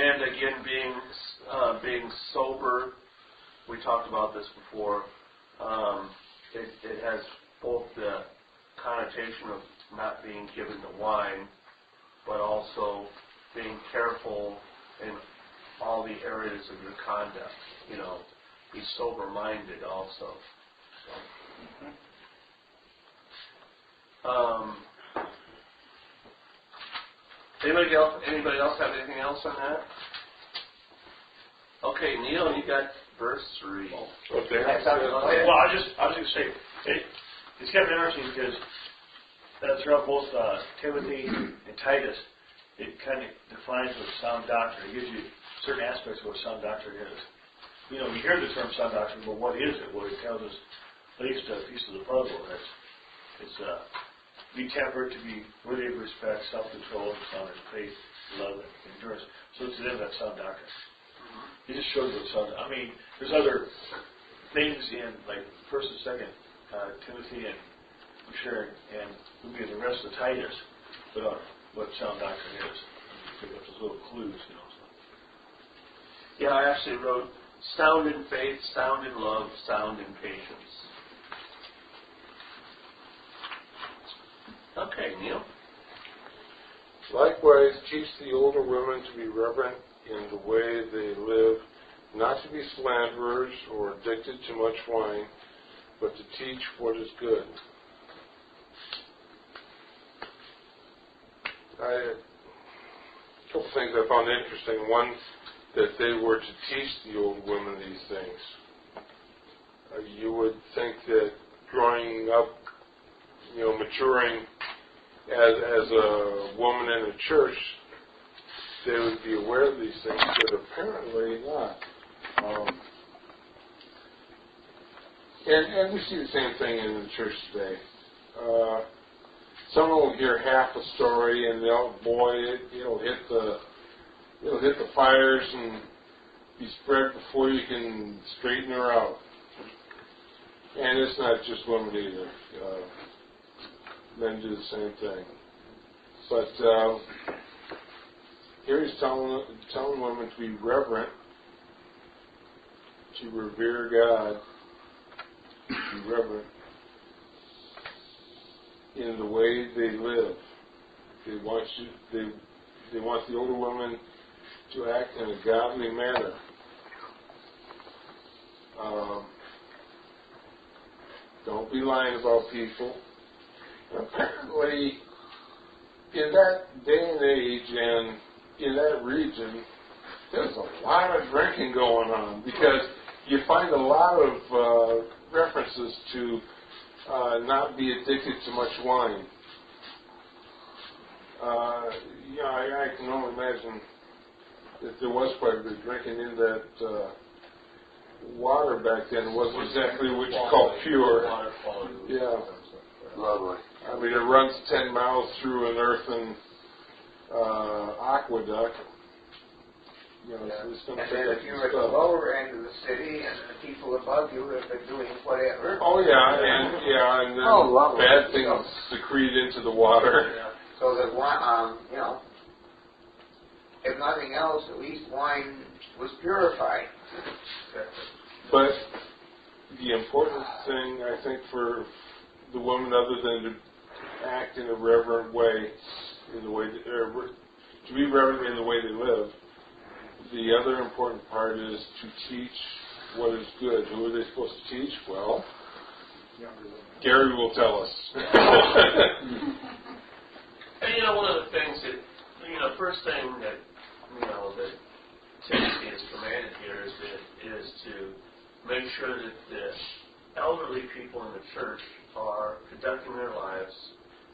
And again, being sober. We talked about this before. It has both the connotation of not being given to wine, but also being careful in all the areas of your conduct. Be sober-minded also. Anybody else have anything else on that? Okay, Neil, you got verse 3. Okay. Well, I was just going to say, it's kind of interesting because throughout both Timothy and Titus, it kind of defines what sound doctrine. It gives you certain aspects of what sound doctrine is. You hear the term sound doctrine, but what is it? Well, it tells us at least a piece of the puzzle. It's be temperate, to be worthy of respect, self-control, sound in faith, love, and endurance. So to them, that's sound doctrine. It just shows what sound. There's other things in like 1st and 2nd Timothy and sharing, and we'll be in the rest of Titus, but what sound doctrine is. Pick up those little clues, So. Yeah, I actually wrote sound in faith, sound in love, sound in patience. Okay, Neil. Likewise, teach the older women to be reverent in the way they live, not to be slanderers or addicted to much wine, but to teach what is good. A couple things I found interesting. One, that they were to teach the old women these things. You would think that growing up, maturing as a woman in a church, they would be aware of these things, but apparently not. And we see the same thing in the church today. Someone will hear half a story, and it'll hit the fires and be spread before you can straighten her out. And it's not just women either. Men do the same thing. But here he's telling women to be reverent, to revere God, to be reverent in the way they live. They want the older women to act in a godly manner. Don't be lying about people. Apparently, in that day and age and in that region, there's a lot of drinking going on because you find a lot of references to not be addicted to much wine. I can only imagine that there was quite a bit of drinking in that water back then. It wasn't exactly what you call pure. Yeah. Lovely. It runs 10 miles through an earthen aqueduct. And then if you were at the lower end of the city and the people above you have been doing whatever. Oh yeah, and then bad things secrete into the water. Yeah. So that if nothing else, at least wine was purified. But the important thing, I think, for the woman, other than to act in a reverent way, to be reverent in the way they live, the other important part is to teach what is good. Who are they supposed to teach? Well, Gary will tell us. And one of the things that, first thing that Timothy is commanded here is to make sure that the elderly people in the church are conducting their lives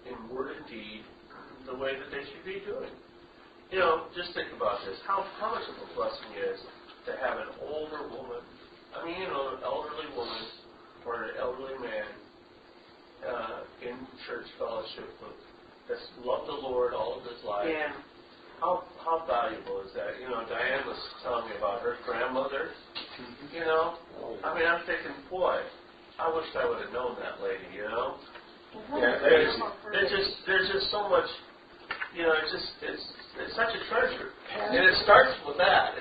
in word and deed the way that they should be doing. Just think about this. How much of a blessing it is to have an older woman, an elderly woman or an elderly man in church fellowship that's loved the Lord all of his life. Yeah. How valuable is that? Diane was telling me about her grandmother. I'm thinking, boy, I wish I would have known that lady, Yeah, There's just so much, it's such a treasure. And it starts with that.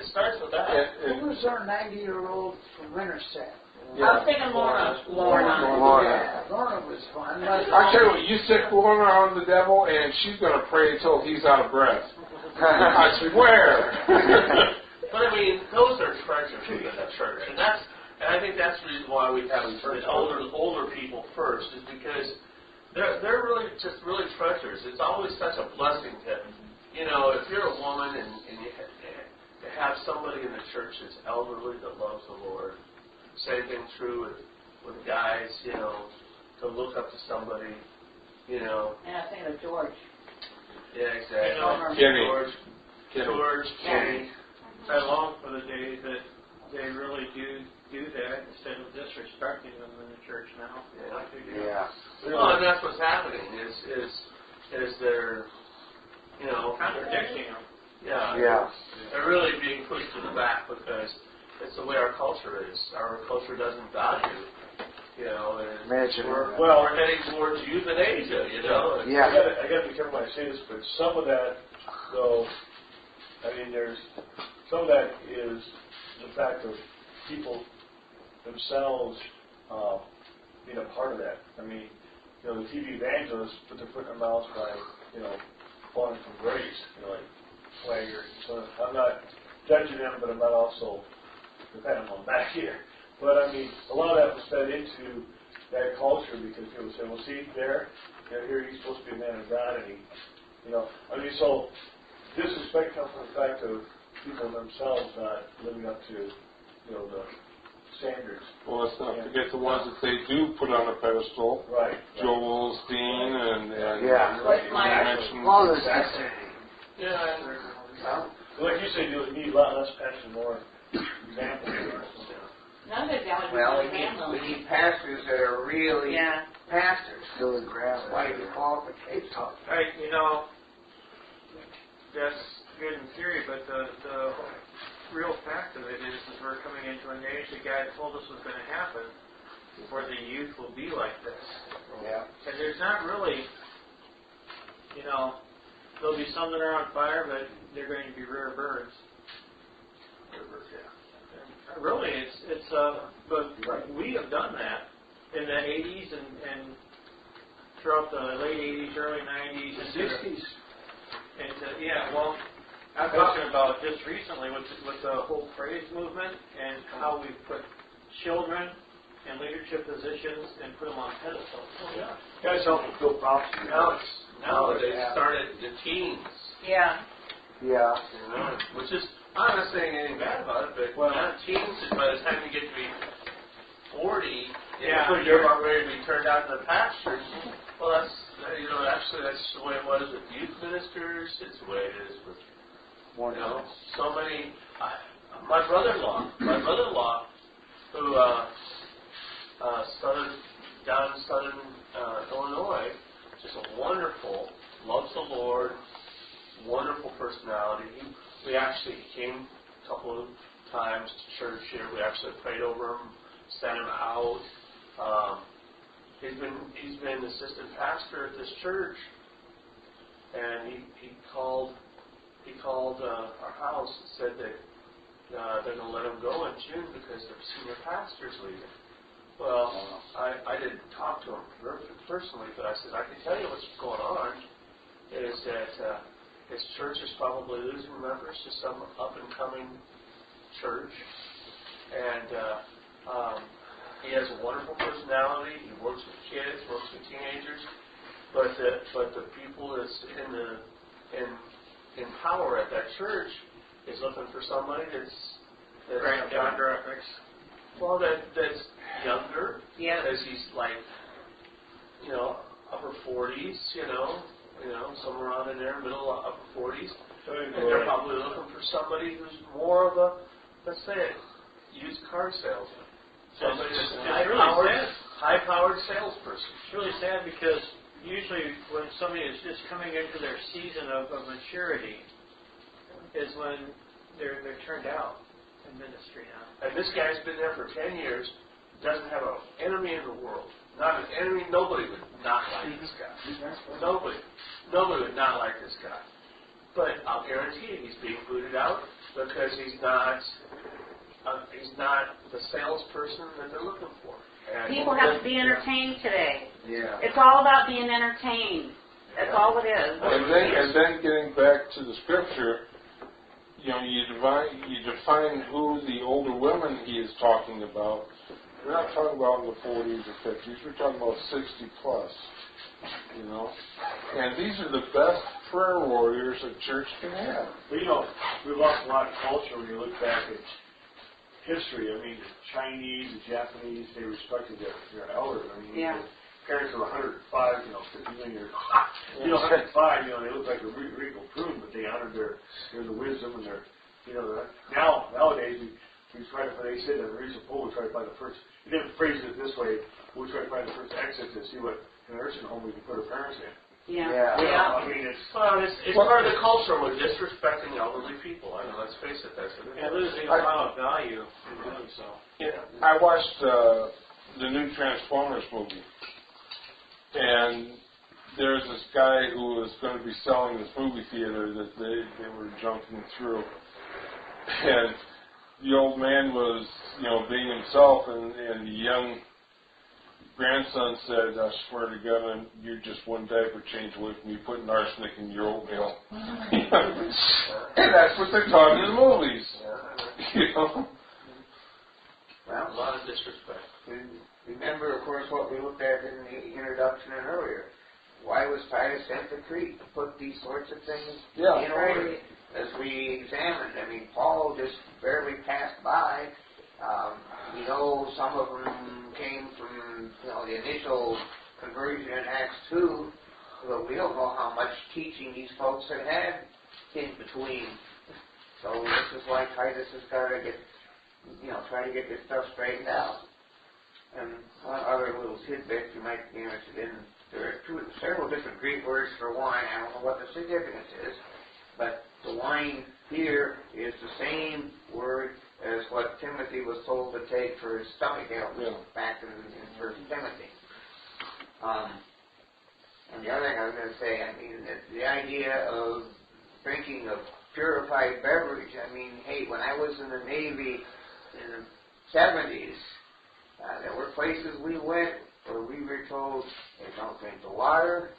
Who was our 90-year-old from Winterset? I was thinking Lorna. Yeah, Lorna was fun. I tell you what, you sick Lorna on the devil, and she's going to pray until he's out of breath. I swear. But I mean, those are treasures within the church, and I think that's the reason why we have the older people first, is because they're really treasures. It's always such a blessing to, if you're a woman and you have somebody in the church that's elderly that loves the Lord. Same thing true with guys, to look up to somebody, And I think of George. Yeah, exactly. George, Kenny. I long for the day that they really do that instead of disrespecting them in the church now. Yeah. Well, and that's what's happening is they're, contradicting them. Yeah. They're really being pushed to the back because it's the way our culture is. Our culture doesn't value, we're heading towards euthanasia, Yeah. I got to be careful when I say this, but some of that, though, some of that is the fact of people themselves being a part of that. The TV evangelists put their foot in their mouths by, falling from grace, like Swagger. So I'm not judging them, but I'm not also depending on back here. But a lot of that was fed into that culture because people say, well, see, here he's supposed to be a man of God, and so disrespect comes from the fact of people themselves not living up to, the standards. Well, let's not forget the ones that they do put on a pedestal. Right. Joel Osteen and All this. Like you say, you need a lot less passion, more examples. None of that would Well, be we need pastors that are really pastors. Still in gravel. Why do you qualifications? Right, that's good in theory, but the real fact of it is we're coming into an age that God told us was going to happen, where the youth will be like this. Yeah. And there's not really, there'll be some that are on fire, but they're going to be rare birds. Really, but we have done that in the 80s and throughout the late 80s, early 90s, and 60s. And I'm talking about just recently with the whole praise movement and how we've put children in leadership positions and put them on pedestals. Oh, yeah. Guys help them feel prophecy. Now they started the teens. Yeah. Yeah. Which is, I'm not saying anything bad about it, but not teens, by the time you get to be 40, you're about ready to be turned out to the pastors. Well, that's, actually that's the way it was with youth ministers. It's the way it is with, so many. My brother-in-law, who down in southern Illinois, just a wonderful, loves the Lord, wonderful personality. We actually came a couple of times to church here. We actually prayed over him, sent him out. He's been assistant pastor at this church, and he called our house and said that they're going to let him go in June because their senior pastor's leaving. Well, I didn't talk to him personally, but I said, I can tell you what's going on, is that his church is probably losing members to some up-and-coming church, and he has a wonderful personality. He works with kids, works with teenagers, but the people that's in power at that church is looking for somebody that's Right, demographics. Well, that's younger. Yeah. Because he's like, upper 40s, somewhere around in there, middle upper 40s. And they're probably looking for somebody who's more of a, let's say, used car salesman. Somebody that's a high-powered salesperson. It's really sad because usually when somebody is just coming into their season of maturity is when they're turned out in ministry now. And this guy's been there for 10 years, doesn't have an enemy in the world. Not an enemy. Nobody would not like this guy. Nobody would not like this guy. guarantee it. He's being booted out because he's not the salesperson that they're looking for. And People have to be entertained today. Yeah. It's all about being entertained. That's all it is. And then getting back to the scripture, you know, you define who the older women he is talking about. We're not talking about in the 40s or 50s. We're talking about 60 plus. You know, and these are the best prayer warriors a church can have. But you know, we've lost a lot of culture when you look back at history. I mean, the Chinese, the Japanese, they respected their elders. I mean, Yeah. the parents of 105, 50 million years, 105, they look like a regal prune, but they honored their the wisdom and their, nowadays we try to, they say that the reason we try to find the first, you didn't phrase it this way, we try to find the first exit to see what nursing home we can put our parents in. Yeah. I mean, it's part of the culture with disrespecting elderly people. I mean, let's face it, that's it. And losing a lot of value in doing so. Yeah. I watched the new Transformers movie, and there's this guy who was going to be selling this movie theater that they were junking through, and the old man was, being himself, and the young grandson said, "I swear to God, you're just one diaper change away from you putting arsenic in your oatmeal." And that's what they're talking in the movies. Well, A lot of disrespect. remember, of course, what we looked at in the introduction and earlier. Why was Titus sent to Crete? To put these sorts of things in order. As we examined, I mean, Paul just barely passed by. Some of them came from, the initial conversion in Acts 2, but we don't know how much teaching these folks had in between. So this is why Titus has got to get, try to get this stuff straightened out. And one other little tidbit you might be interested in, there are several different Greek words for wine. I don't know what the significance is, but the wine here is the same word as what Timothy was told to take for his stomach ailment back in 1 Timothy. And the other thing I was going to say, the idea of drinking a purified beverage, hey, when I was in the Navy in the 70s, there were places we went where we were told, hey, don't drink the water,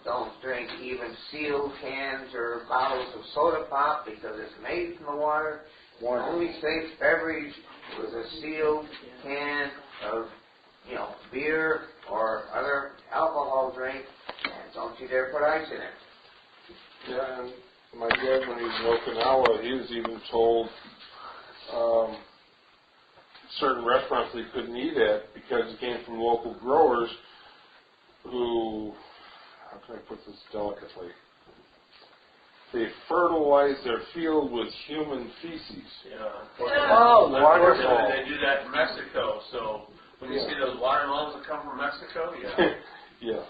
don't drink even sealed cans or bottles of soda pop because it's made from the water. The only safe beverage was a sealed can of, beer or other alcohol drink, and don't you dare put ice in it. Yeah, and my dad, when he was in Okinawa, he was even told certain restaurants they couldn't eat at because it came from local growers who, how can I put this delicately? They fertilize their field with human feces. Yeah. Oh, wonderful. They do that in Mexico. So when you see those watermelons that come from Mexico, yeah.